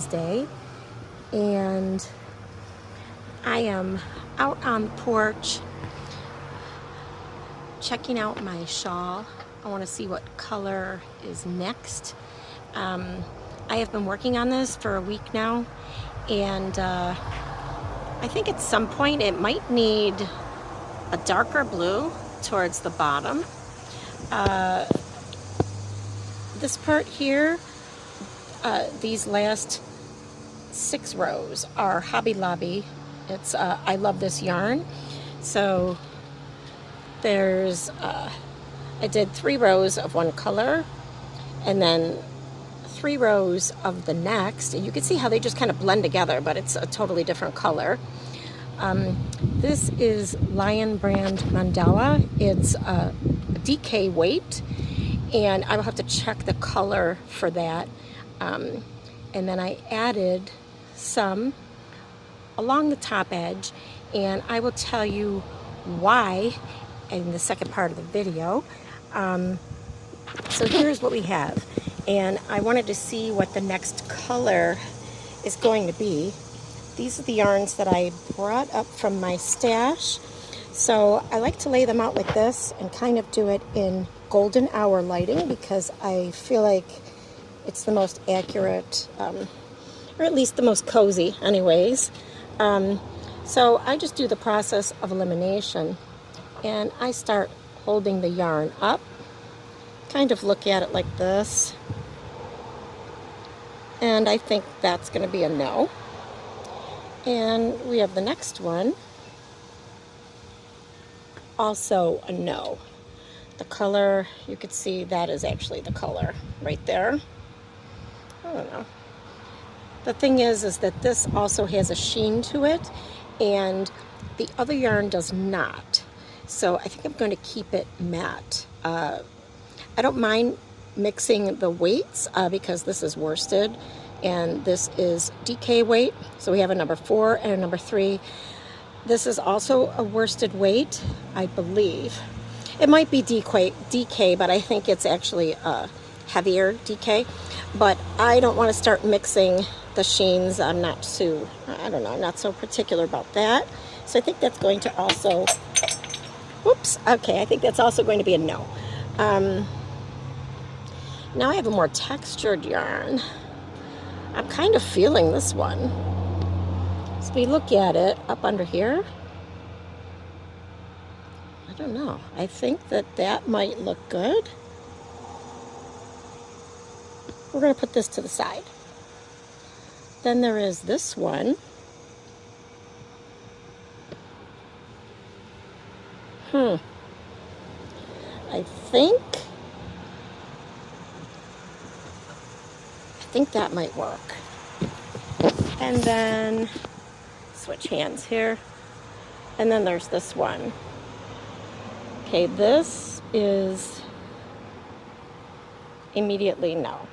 Wednesday, and I am out on the porch checking out my shawl. I want to see what color is next. I have been working on this for a week now, and I think at some point it might need a darker blue towards the bottom. This part here, these last 6 rows are Hobby Lobby. It's I love this yarn. So there's I did 3 rows of one color and then 3 rows of the next, and you can see how they just kind of blend together, but it's a totally different color. This is Lion Brand Mandala. It's a DK weight, and I will have to check the color for that. And then I added some along the top edge, and I will tell you why in the second part of the video. So here's what we have, and I wanted to see what the next color is going to be. These are the yarns that I brought up from my stash. So I like to lay them out like this and kind of do it in golden hour lighting because I feel like it's the most accurate, or at least the most cozy anyways. So I just do the process of elimination, and I start holding the yarn up, kind of look at it like this, and I think that's going to be a no. And we have the next one, also a no. The color, you could see that is actually the color right there. I don't know. The thing is that this also has a sheen to it, and the other yarn does not. So I think I'm going to keep it matte. I don't mind mixing the weights because this is worsted and this is DK weight. So we have a number 4 and a number 3. This is also a worsted weight, I believe. It might be DK, but I think it's actually heavier DK. But I don't want to start mixing the sheens. I'm not so particular about that. So I think that's going to also, I think that's also going to be a no. Now I have a more textured yarn. I'm kind of feeling this one. So we look at it up under here. I don't know. I think that might look good. We're going to put this to the side. Then there is this one. I think that might work. And then switch hands here. And then there's this one. Okay, this is immediately no.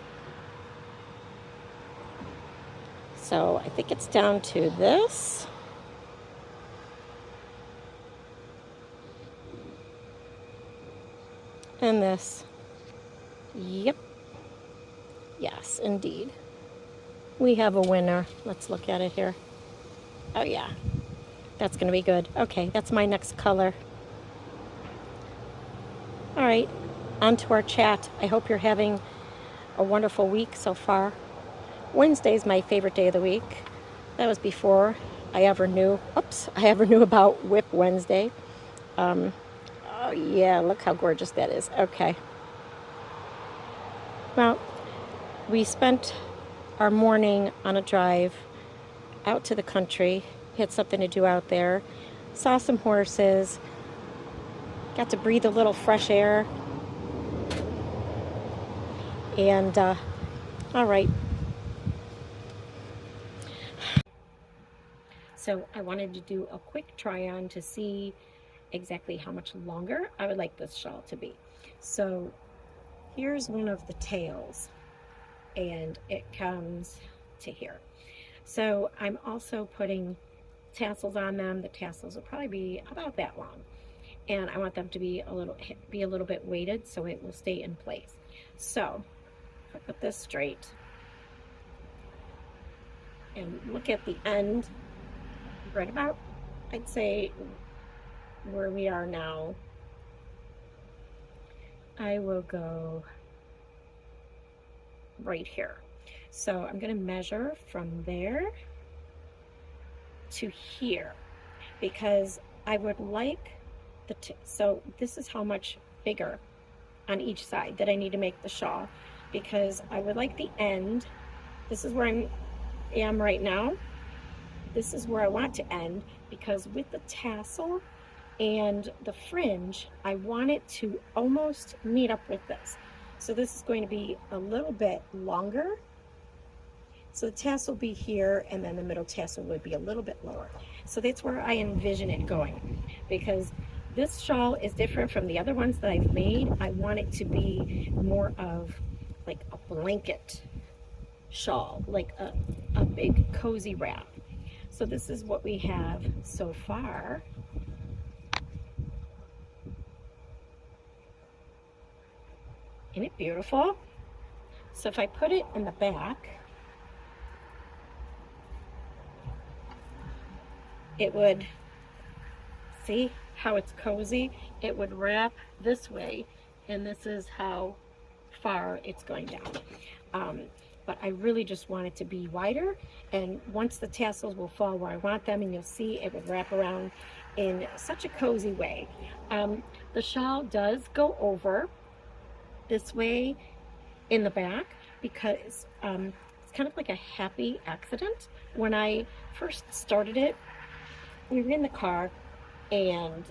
So I think it's down to this. And this. Yep. Yes, indeed. We have a winner. Let's look at it here. Oh yeah, that's gonna be good. Okay, that's my next color. All right, on to our chat. I hope you're having a wonderful week so far. Wednesday is my favorite day of the week. That was before I ever knew about WIP Wednesday. Oh yeah, look how gorgeous that is. Okay. Well, we spent our morning on a drive out to the country. Had something to do out there. Saw some horses. Got to breathe a little fresh air. And, all right. So I wanted to do a quick try on to see exactly how much longer I would like this shawl to be. So here's one of the tails, and it comes to here. So I'm also putting tassels on them. The tassels will probably be about that long, and I want them to be a little bit weighted so it will stay in place. So if I put this straight, and look at the end, right about, I'd say, where we are now. I will go right here. So I'm going to measure from there to here, because I would like so this is how much bigger on each side that I need to make the shawl, because I would like the end, this is where I am right now, this is where I want to end, because with the tassel and the fringe, I want it to almost meet up with this. So this is going to be a little bit longer. So the tassel will be here, and then the middle tassel would be a little bit lower. So that's where I envision it going, because this shawl is different from the other ones that I've made. I want it to be more of like a blanket shawl, like a big cozy wrap. So this is what we have so far. Isn't it beautiful? So if I put it in the back, it would, see how it's cozy? It would wrap this way, and this is how far it's going down. But I really just want it to be wider, and once the tassels will fall where I want them, and you'll see it would wrap around in such a cozy way. The shawl does go over this way in the back, because it's kind of like a happy accident. When I first started it, we were in the car, and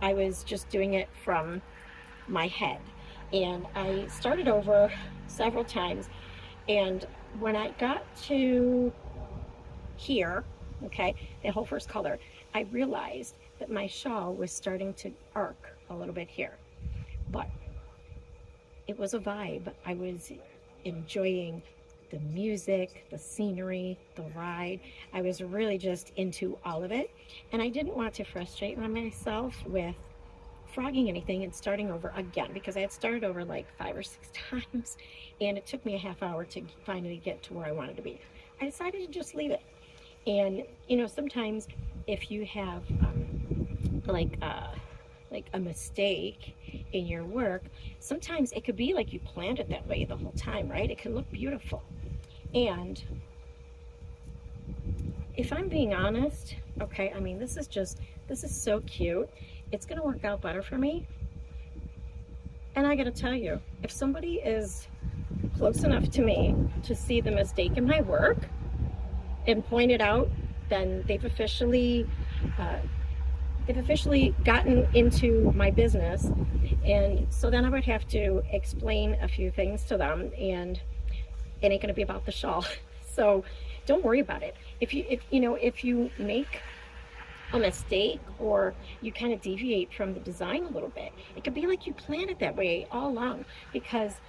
I was just doing it from my head, and I started over several times, and when I got to here, okay, the whole first color, I realized that my shawl was starting to arc a little bit here, but it was a vibe. I was enjoying the music, the scenery, the ride. I was really just into all of it, and I didn't want to frustrate myself with frogging anything and starting over again, because I had started over like 5 or 6 times, and it took me a half hour to finally get to where I wanted to be. I decided to just leave it. And you know, sometimes if you have like a mistake in your work, sometimes it could be like you planned it that way the whole time, right? It can look beautiful. And if I'm being honest, okay, I mean, this is so cute. It's gonna work out better for me. And I gotta tell you, if somebody is close enough to me to see the mistake in my work and point it out, then they've officially gotten into my business. And so then I would have to explain a few things to them, and it ain't gonna be about the shawl. So don't worry about it. If you make a mistake, or you kind of deviate from the design a little bit, it could be like you planned it that way all along, because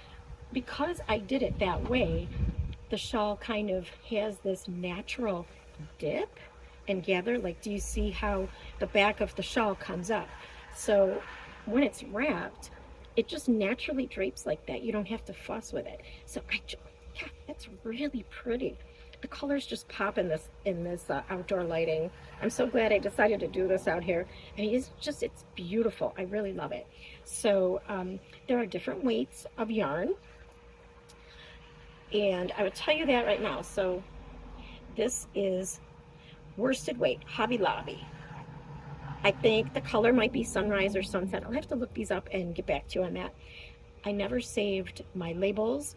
I did it that way, the shawl kind of has this natural dip and gather. Like, do you see how the back of the shawl comes up? So when it's wrapped, it just naturally drapes like that. You don't have to fuss with it. So yeah, that's really pretty. The colors just pop in this outdoor lighting. I'm so glad I decided to do this out here. I mean, it's beautiful. I really love it. So there are different weights of yarn, and I would tell you that right now. So this is worsted weight, Hobby Lobby. I think the color might be Sunrise or Sunset. I'll have to look these up and get back to you on that. I never saved my labels.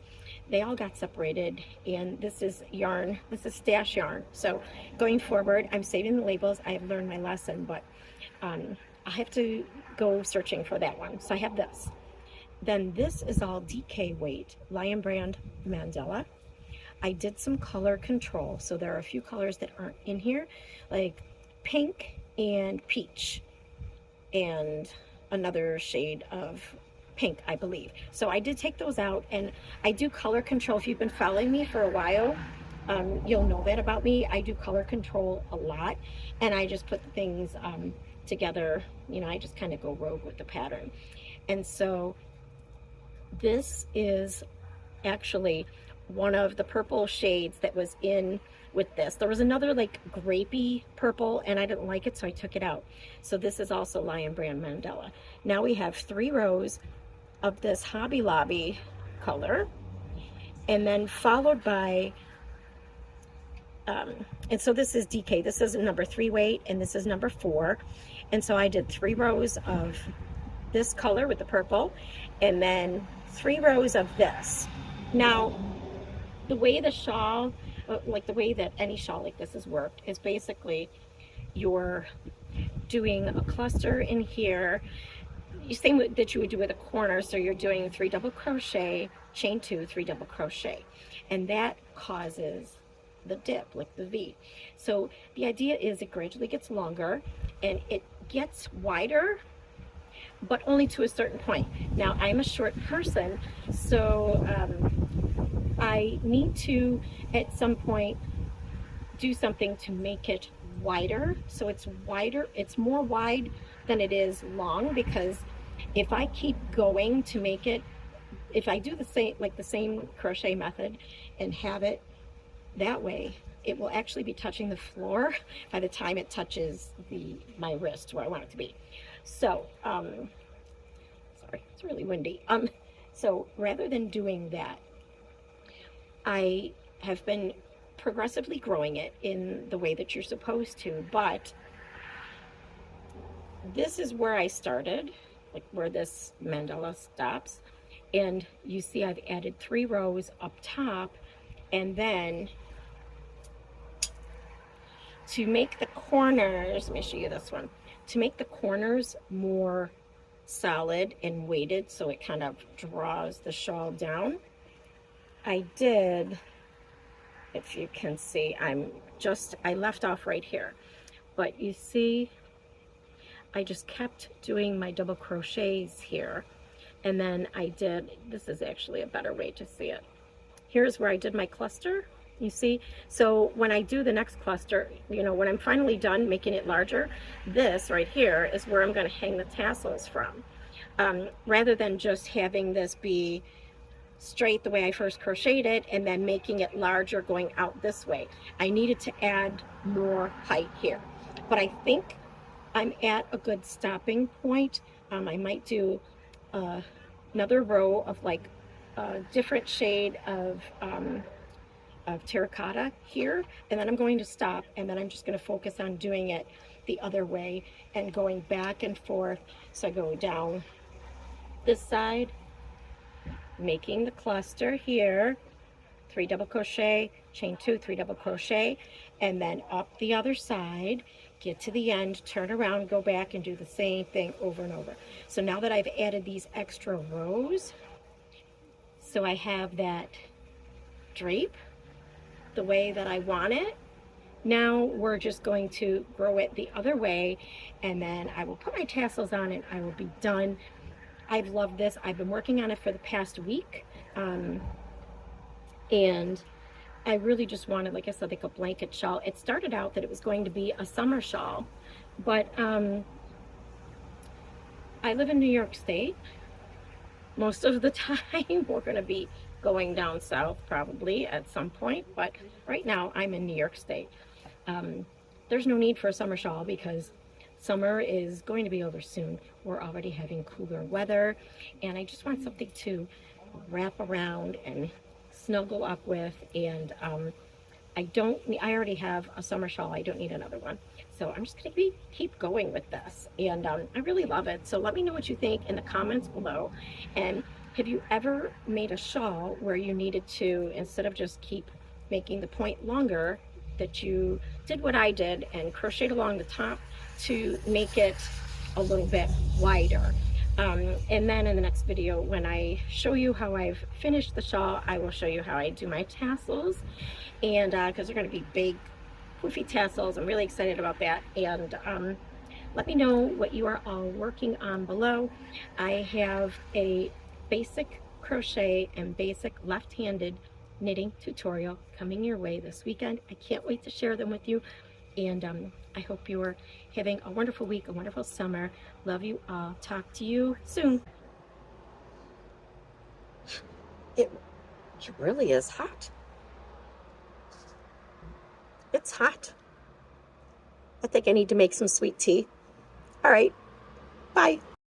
They all got separated, and this is yarn. This is stash yarn. So going forward, I'm saving the labels. I have learned my lesson, but I have to go searching for that one. So I have this. Then this is all DK weight, Lion Brand Mandela. I did some color control, so there are a few colors that aren't in here, like pink and peach, and another shade of pink, I believe. So I did take those out, and I do color control. If you've been following me for a while, you'll know that about me. I do color control a lot, and I just put the things together. You know, I just kind of go rogue with the pattern. And so this is actually one of the purple shades that was in with this. There was another like grapey purple and I didn't like it, so I took it out. So this is also Lion Brand Mandala. Now we have 3 rows of this Hobby Lobby color, and then followed by and so this is DK. This is number 3 weight and this is number 4. And so I did 3 rows of this color with the purple and then 3 rows of this. Now the way the shawl, like the way that any shawl like this is worked, is basically you're doing a cluster in here, same that you would do with a corner. So you're doing 3 double crochet, chain 2, 3 double crochet, and that causes the dip, like the V. So the idea is it gradually gets longer and it gets wider, but only to a certain point. Now I'm a short person, so I need to at some point do something to make it wider. So it's wider, it's more wide than it is long, because if I keep going to make it, if I do the same, like the same crochet method and have it that way, it will actually be touching the floor by the time it touches my wrist where I want it to be. So sorry, it's really windy. So rather than doing that, I have been progressively growing it in the way that you're supposed to, but this is where I started, like where this mandala stops, and you see I've added 3 rows up top, and then to make the corners, let me show you this one, to make the corners more solid and weighted so it kind of draws the shawl down, I did, if you can see, I left off right here, but you see I just kept doing my double crochets here, and then I did, this is actually a better way to see it. Here's where I did my cluster, you see? So when I do the next cluster, you know, when I'm finally done making it larger, this right here is where I'm going to hang the tassels from. Rather than just having this be straight the way I first crocheted it and then making it larger going out this way, I needed to add more height here. But I think I'm at a good stopping point. I might do another row of like a different shade of terracotta here, and then I'm going to stop, and then I'm just going to focus on doing it the other way and going back and forth. So I go down this side, making the cluster here, 3 double crochet, chain 2, 3 double crochet, and then up the other side, get to the end, turn around, go back and do the same thing over and over. So now that I've added these extra rows, so I have that drape the way that I want it, now we're just going to grow it the other way, and then I will put my tassels on and I will be done. I've loved this. I've been working on it for the past week, and I really just wanted, like I said, like a blanket shawl. It started out that it was going to be a summer shawl, but I live in New York State. Most of the time we're going to be going down south probably at some point, but right now I'm in New York State. There's no need for a summer shawl because summer is going to be over soon. We're already having cooler weather, and I just want something to wrap around and snuggle up with, and I already have a summer shawl. I don't need another one. So I'm just going to keep going with this, and I really love it. So let me know what you think in the comments below. And have you ever made a shawl where you needed to, instead of just keep making the point longer, that you did what I did and crocheted along the top to make it a little bit wider? And then in the next video, when I show you how I've finished the shawl, I will show you how I do my tassels, and because they're going to be big poofy tassels. I'm really excited about that. And let me know what you are all working on below. I have a basic crochet and basic left-handed knitting tutorial coming your way this weekend. I can't wait to share them with you, and I hope you are having a wonderful week, a wonderful summer. Love you all. Talk to you soon. It really is hot. It's hot. I think I need to make some sweet tea. All right, bye.